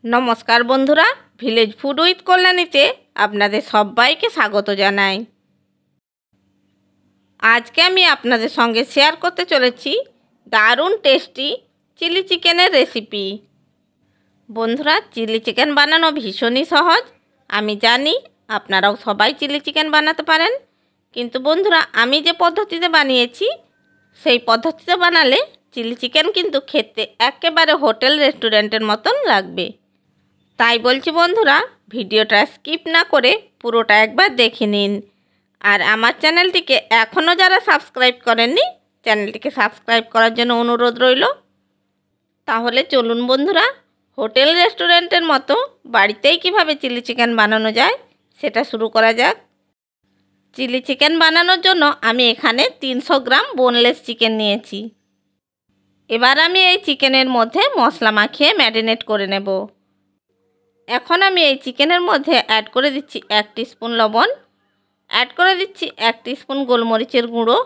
নমস্কার বন্ধুরা, village food with কল্যাণীতে আপনাদের সবাইকে স্বাগত জানাই। আজকে আমি আপনাদের সঙ্গে শেয়ার করতে চলেছি দারুণ টেস্টি চিলি চিকেনের রেসিপি। বন্ধুরা, চিলি চিকেন বানানো ভীষণই সহজ। আমি জানি আপনারাও সবাই চিলি চিকেন বানাতে পারেন, কিন্তু বন্ধুরা আমি যে পদ্ধতিতে বানিয়েছি সেই পদ্ধতিতে বানালে চিলি চিকেন কিন্তু খেতে একেবারে হোটেল রেস্টুরেন্টের মতন লাগবে। তাই বলছি বন্ধুরা, ভিডিওটা স্কিপ না করে পুরোটা একবার দেখে নিন। আর আমার চ্যানেলটিকে এখনও যারা সাবস্ক্রাইব করেননি, চ্যানেলটিকে সাবস্ক্রাইব করার জন্য অনুরোধ রইল। তাহলে চলুন বন্ধুরা, হোটেল রেস্টুরেন্টের মতো বাড়িতেই কিভাবে চিলি চিকেন বানানো যায় সেটা শুরু করা যাক। চিলি চিকেন বানানোর জন্য আমি এখানে 300 গ্রাম বোনলেস চিকেন নিয়েছি। এবার আমি এই চিকেনের মধ্যে মশলা মাখিয়ে ম্যারিনেট করে নেব। এখন আমি এই চিকেনের মধ্যে অ্যাড করে দিচ্ছি 1 টিস্পুন লবণ, অ্যাড করে দিচ্ছি 1 টিস্পুন গোলমরিচের গুঁড়ো,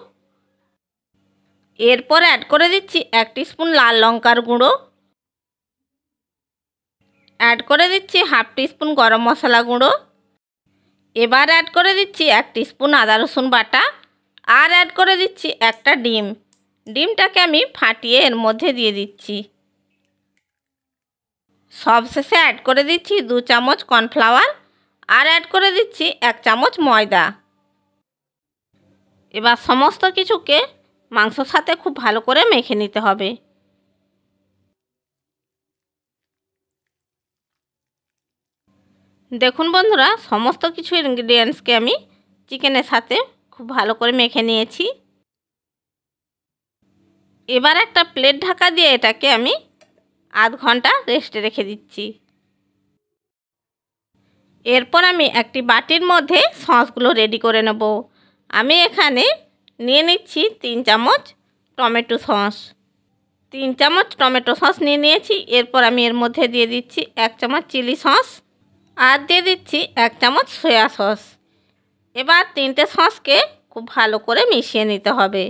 এরপর অ্যাড করে দিচ্ছি 1 টিস্পুন লাল লঙ্কার গুঁড়ো, অ্যাড করে দিচ্ছি 1/2 টিস্পুন গরম মশলা গুঁড়ো, এবার অ্যাড করে দিচ্ছি 1 টিস্পুন আদা রসুন বাটা, আর অ্যাড করে দিচ্ছি একটা ডিম। ডিমটাকে আমি ফাটিয়ে এর মধ্যে দিয়ে দিচ্ছি। সবশেষে অ্যাড করে দিচ্ছি 2 চামচ কর্নফ্লাওয়ার, আর অ্যাড করে দিচ্ছি 1 চামচ ময়দা। এবার সমস্ত কিছুকে মাংসর সাথে খুব ভালো করে মেখে নিতে হবে। দেখুন বন্ধুরা, সমস্ত কিছু ইনগ্রিডিয়েন্টসকে আমি চিকেনের সাথে খুব ভালো করে মেখে নিয়েছি। এবার একটা প্লেট ঢাকা দিয়ে এটাকে আমি আধ ঘন্টা রেস্টে রেখে দিচ্ছি। এরপর আমি একটি বাটির মধ্যে সসগুলো রেডি করে নেব। আমি এখানে নিয়ে নিচ্ছি 3 চামচ টমেটো সস। 3 চামচ টমেটো সস নিয়ে নিয়েছি। এরপর আমি এর মধ্যে দিয়ে দিচ্ছি 1 চামচ চিলি সস, আর দিয়ে দিচ্ছি 1 চামচ সয়া সস। এবার 3টে সসকে খুব ভালো করে মিশিয়ে নিতে হবে।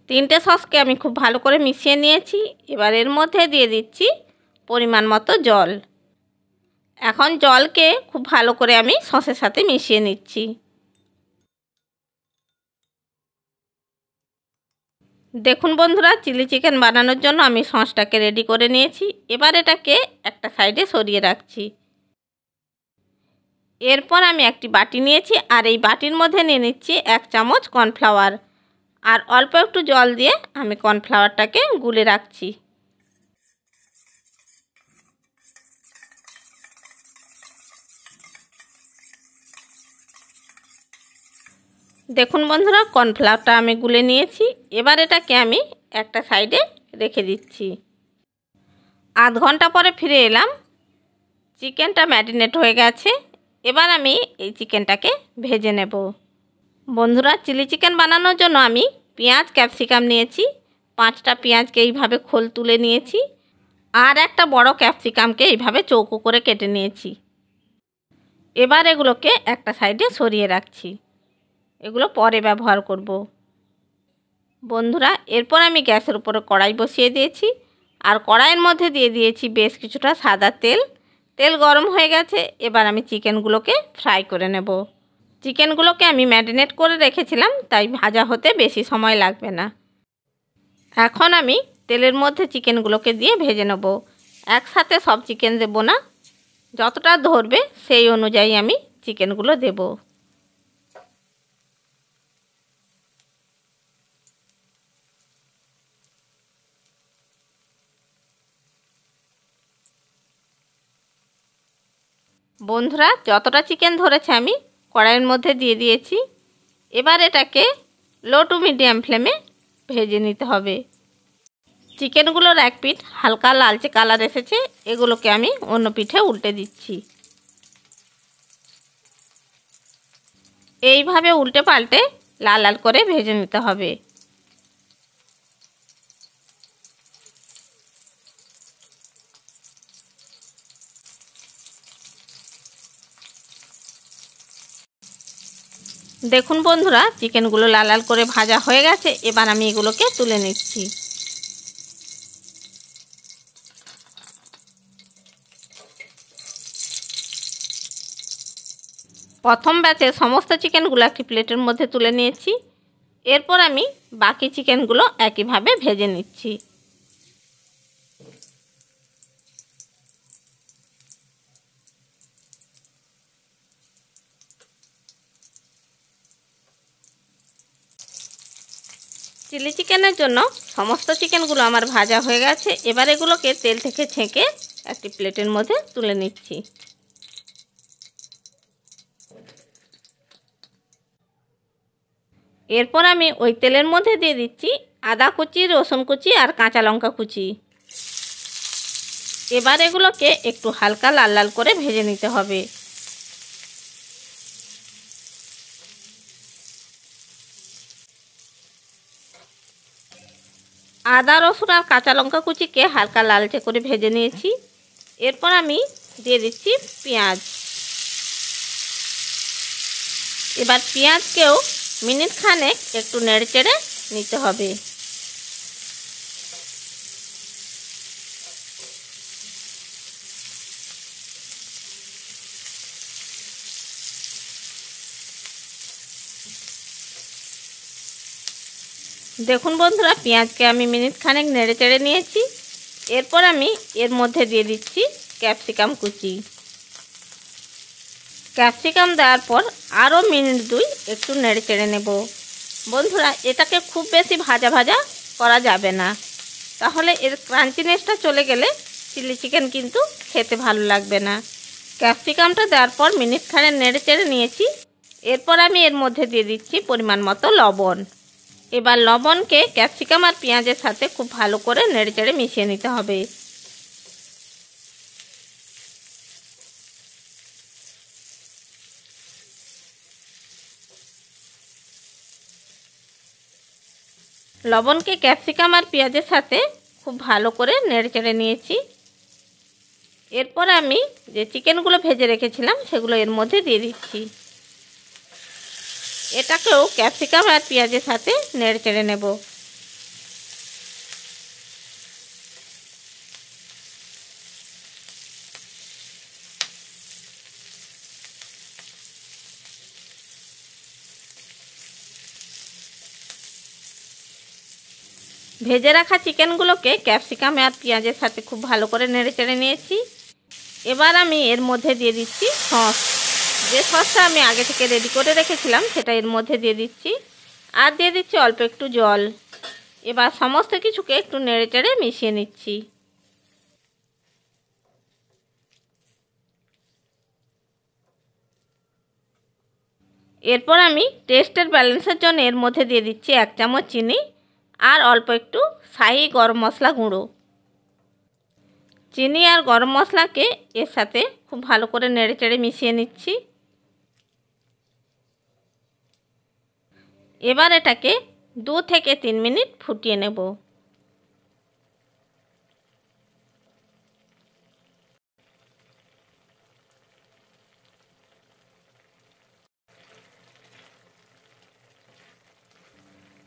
তিনটে সসকে আমি খুব ভালো করে মিশিয়ে নিয়েছি। এবার এর মধ্যে দিয়ে দিচ্ছি পরিমাণ মতো জল। এখন জলকে খুব ভালো করে আমি সসের সাথে মিশিয়ে নিচ্ছি। দেখুন বন্ধুরা, চিলি চিকেন বানানোর জন্য আমি সসটাকে রেডি করে নিয়েছি। এবার এটাকে একটা সাইডে সরিয়ে রাখছি। এরপর আমি একটি বাটি নিয়েছি, আর এই বাটির মধ্যে নিয়ে নিচ্ছি 1 চামচ কর্নফ্লাওয়ার, আর অল্প একটু জল দিয়ে আমি কর্নফ্লাওয়ারটাকে গুলে রাখছি। দেখুন বন্ধুরা, কর্নফ্লাওয়ারটা আমি গুলে নিয়েছি। এবার এটাকে আমি একটা সাইডে রেখে দিচ্ছি। আধ ঘন্টা পরে ফিরে এলাম। চিকেনটা ম্যারিনেট হয়ে গেছে। এবার আমি এই চিকেনটাকে ভেজে নেব। বন্ধুরা, চিলি চিকেন বানানোর জন্য আমি পেঁয়াজ ক্যাপসিকাম নিয়েছি। 5টা পেঁয়াজকে এইভাবে খোল তুলে নিয়েছি, আর একটা বড় ক্যাপসিকামকে এইভাবে চৌকো করে কেটে নিয়েছি। এবার এগুলোকে একটা সাইডে সরিয়ে রাখছি, এগুলো পরে ব্যবহার করব। বন্ধুরা, এরপর আমি গ্যাসের উপরে কড়াই বসিয়ে দিয়েছি, আর কড়াইয়ের মধ্যে দিয়ে দিয়েছি বেশ কিছুটা সাদা তেল। তেল গরম হয়ে গেছে। এবার আমি চিকেনগুলোকে ফ্রাই করে নেব। চিকেনগুলোকে আমি ম্যারিনেট করে রেখেছিলাম, তাই ভাজা হতে বেশি সময় লাগবে না। এখন আমি তেলের মধ্যে চিকেনগুলোকে দিয়ে ভেজে নেব। একসাথে সব চিকেন দেব না, যতটা ধরবে সেই অনুযায়ী আমি চিকেনগুলো দেব। বন্ধুরা, যতটা চিকেন ধরেছে আমি কড়াইয়ের মধ্যে দিয়ে দিয়েছি। এবার এটাকে লো টু মিডিয়াম ফ্লেমে ভেজে নিতে হবে। চিকেনগুলোর এক পিঠ হালকা লালচে কালার এসেছে, এগুলোকে আমি অন্য পিঠে উল্টে দিচ্ছি। এইভাবে উল্টে পাল্টে লাল লাল করে ভেজে নিতে হবে। দেখুন বন্ধুরা, চিকেনগুলো লাল লাল করে ভাজা হয়ে গেছে। এবার আমি এগুলোকে তুলে নিচ্ছি। প্রথম ব্যাচে সমস্ত চিকেনগুলো একটি প্লেটের মধ্যে তুলে নিয়েছি। এরপর আমি বাকি চিকেনগুলো একইভাবে ভেজে নিচ্ছি। চিলি চিকেনের জন্য সমস্ত চিকেনগুলো আমার ভাজা হয়ে গেছে। এবার এগুলোকে তেল থেকে ছেঁকে একটি প্লেটের মধ্যে তুলে নিচ্ছি। এরপর আমি ওই তেলের মধ্যে দিয়ে দিচ্ছি আদা কুচি, রসুন কুচি আর কাঁচা লঙ্কা কুচি। এবার এগুলোকে একটু হালকা লাল লাল করে ভেজে নিতে হবে। আদা, রসুন আর কাঁচা লঙ্কা কুচিকে হালকা লালচে করে ভেজে নিয়েছি। এরপর আমি দিয়ে দিচ্ছি পেঁয়াজ। এবার পেঁয়াজকেও মিনিট খানেক একটু নেড়েচেড়ে নিতে হবে। দেখুন বন্ধুরা, পেঁয়াজকে আমি মিনিট খানেক নেড়েচেড়ে নিয়েছি। এরপর আমি এর মধ্যে দিয়ে দিচ্ছি ক্যাপসিকাম কুচি। ক্যাপসিকাম দেওয়ার পর আরও মিনিট 2 একটু নেড়েচেড়ে নেব। বন্ধুরা, এটাকে খুব বেশি ভাজা ভাজা করা যাবে না, তাহলে এর ক্রাঞ্চিনেসটা চলে গেলে চিলি চিকেন কিন্তু খেতে ভালো লাগবে না। ক্যাপসিকামটা দেওয়ার পর মিনিট খানেক নেড়েচেড়ে নিয়েছি। এরপর আমি এর মধ্যে দিয়ে দিচ্ছি পরিমাণ মতো লবণ। এবার লবণকে ক্যাপসিকাম আর পেঁয়াজের সাথে খুব ভালো করে নেড়েচেড়ে মিশিয়ে নিতে হবে। লবণকে ক্যাপসিকাম আর পেঁয়াজের সাথে খুব ভালো করে নেড়েচেড়ে নিয়েছি। এরপর আমি যে চিকেনগুলো ভেজে রেখেছিলাম সেগুলো এর মধ্যে দিয়ে দিচ্ছি। এটাকেও ক্যাপসিকাম আর পেঁয়াজের সাথে নেড়েচেড়ে নেব। ভেজে রাখা চিকেনগুলোকে ক্যাপসিকাম আর পেঁয়াজের সাথে খুব ভালো করে নেড়েচেড়ে নিয়েছি। এবার আমি এর মধ্যে দিয়ে দিচ্ছি সস। যে সসটা আমি আগে থেকে রেডি করে রেখেছিলাম সেটা এর মধ্যে দিয়ে দিচ্ছি, আর দিয়ে দিচ্ছি অল্প একটু জল। এবার সমস্ত কিছুকে একটু নেড়েচেড়ে মিশিয়ে নিচ্ছি। এরপর আমি টেস্টের ব্যালেন্সের জন্য এর মধ্যে দিয়ে দিচ্ছি 1 চামচ চিনি আর অল্প একটু শাহি গরম মশলা গুঁড়ো। চিনি আর গরম মশলাকে এর সাথে খুব ভালো করে নেড়েচেড়ে মিশিয়ে নিচ্ছি। এবার এটাকে 2 থেকে 3 মিনিট ফুটিয়ে নেব।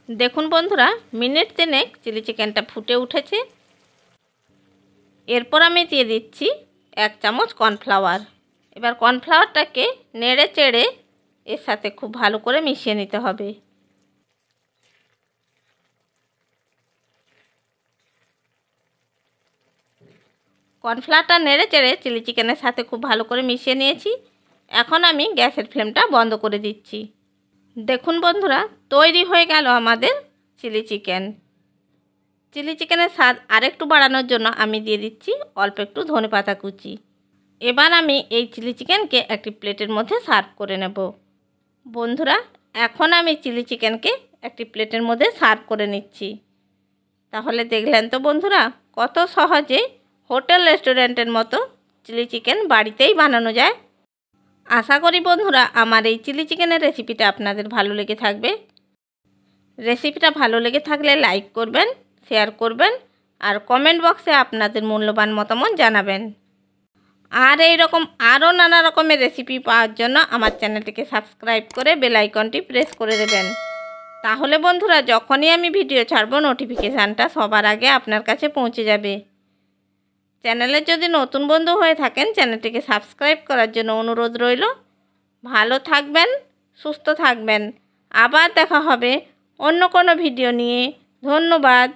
দেখুন বন্ধুরা, মিনিট 3 চিলি চিকেনটা ফুটে উঠেছে। এরপর আমি দিয়ে দিচ্ছি 1 চামচ কর্নফ্লাওয়ার। এবার কর্নফ্লাওয়ারটাকে নেড়ে চেড়ে এর সাথে খুব ভালো করে মিশিয়ে নিতে হবে। কর্নফ্লাওয়ারটা নেড়ে চেড়ে চিলি চিকেনের সাথে খুব ভালো করে মিশিয়ে নিয়েছি। এখন আমি গ্যাসের ফ্লেমটা বন্ধ করে দিচ্ছি। দেখুন বন্ধুরা, তৈরি হয়ে গেল আমাদের চিলি চিকেন। চিলি চিকেনের স্বাদ আরেকটু বাড়ানোর জন্য আমি দিয়ে দিচ্ছি অল্প একটু ধনেপাতা কুচি। এবার আমি এই চিলি চিকেনকে একটি প্লেটের মধ্যে সার্ভ করে নেব। বন্ধুরা, এখন আমি চিলি চিকেনকে একটি প্লেটের মধ্যে সার্ভ করে নিচ্ছি। তাহলে দেখলেন তো বন্ধুরা, কত সহজে হোটেল রেস্টুরেন্টের মতো চিলি চিকেন বাড়িতেই বানানো যায়। আশা করি বন্ধুরা আমার এই চিলি চিকেনের রেসিপিটা আপনাদের ভালো লেগে থাকবে। রেসিপিটা ভালো লেগে থাকলে লাইক করবেন, শেয়ার করবেন আর কমেন্ট বক্সে আপনাদের মূল্যবান মতামত জানাবেন। আর এই রকম আরও নানা রকমের রেসিপি পাওয়ার জন্য আমার চ্যানেলটিকে সাবস্ক্রাইব করে বেল আইকনটি প্রেস করে দেবেন। তাহলে বন্ধুরা যখনই আমি ভিডিও ছাড়বো নোটিফিকেশানটা সবার আগে আপনার কাছে পৌঁছে যাবে। চ্যানেলে যদি নতুন বন্ধু হয়ে থাকেন চ্যানেলটিকে সাবস্ক্রাইব করার জন্য অনুরোধ রইল। ভালো থাকবেন, সুস্থ থাকবেন। আবার দেখা হবে অন্য কোনো ভিডিও নিয়ে। ধন্যবাদ।